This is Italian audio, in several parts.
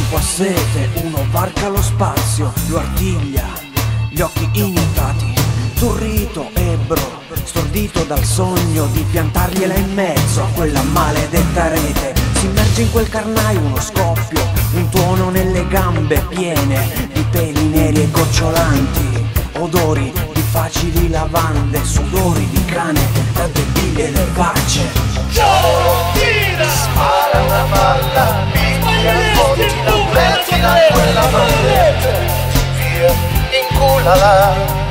A sete, uno varca lo spazio, lo artiglia, gli occhi immutati, turrito, ebbro, stordito dal sogno di piantargliela in mezzo a quella maledetta rete. Si immerge in quel carnaio uno scoppio, un tuono nelle gambe piene di peli neri e gocciolanti, odori di facili lavande, sudori di cane da debili le facce. Spara una palla, picchia il ponti, la pettina e quella maledetta, via, inculala.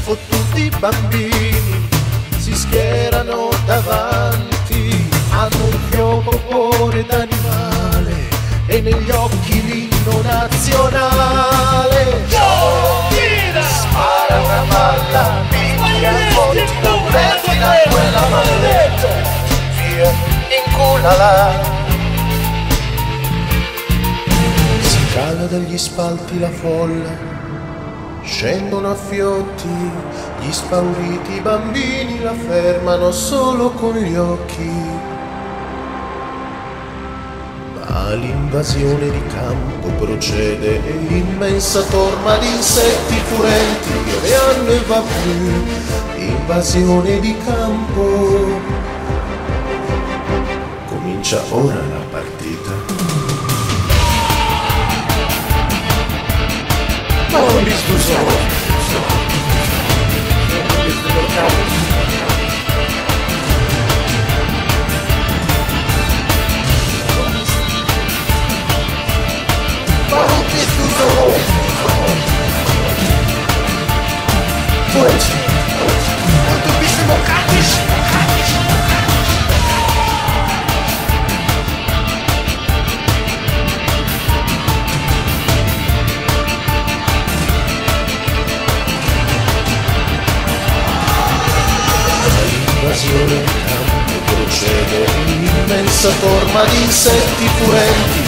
Fottuti bambini si schierano davanti, hanno un fioco cuore d'animale e negli occhi l'inno nazionale. Spara una palla, picchia il ponti, la pettina e quella maledetta, via, inculala. Si cala dagli spalti la folla, scendono a fiotti, gli spauriti bambini la fermano solo con gli occhi. Ma l'invasione di campo procede e l'immensa torma di insetti furenti piove anno e va più. Invasione di campo, comincia ora la partita. Ma non discussione. L'invasione in campo procede, un'immensa torma di insetti furenti